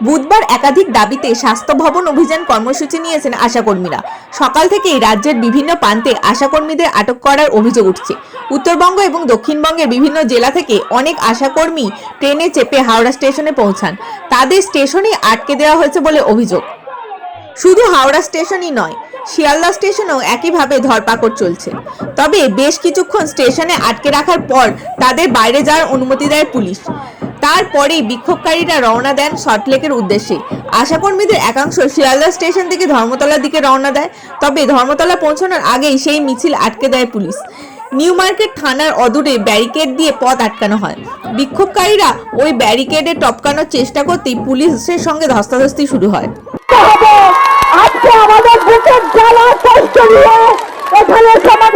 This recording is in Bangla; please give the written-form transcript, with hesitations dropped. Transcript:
বুধবার একাধিক দাবিতে স্বাস্থ্য ভবন অভিযান কর্মসূচি নিয়েছেন আশাকর্মীরা। সকাল থেকেই রাজ্যের বিভিন্ন প্রান্তে আশাকর্মীদের আটক করার অভিযোগ উঠছে। উত্তরবঙ্গ এবং দক্ষিণবঙ্গের বিভিন্ন জেলা থেকে অনেক আশাকর্মী ট্রেনে চেপে হাওড়া স্টেশনে পৌঁছান। তাদের স্টেশনেই আটকে দেওয়া হয়েছে বলে অভিযোগ। শুধু হাওড়া স্টেশনই নয়, শিয়ালদা স্টেশনেও একইভাবে ধরপাকড় চলছে। তবে বেশ কিছুক্ষণ স্টেশনে আটকে রাখার পর তাদের বাইরে যাওয়ার অনুমতি দেয় পুলিশ। তারপরেই বিক্ষোভকারীরা রওনা দেন সল্টলেকের উদ্দেশ্যে। আশাকর্মীদের একাংশ শিয়ালদা স্টেশন থেকে ধর্মতলার দিকে রওনা দেয়। তবে ধর্মতলা পৌঁছানোর আগেই সেই মিছিল আটকে দেয় পুলিশ। নিউ মার্কেট থানার অদূরে ব্যারিকেড দিয়ে পথ আটকানো হয়। বিক্ষোভকারীরা ওই ব্যারিকেডে টপকানোর চেষ্টা করতেই পুলিশের সঙ্গে ধস্তাধস্তি শুরু হয়। আজকে আমাদের বুকের জ্বালা কষ্ট নিয়ে এখানে সমাবেশ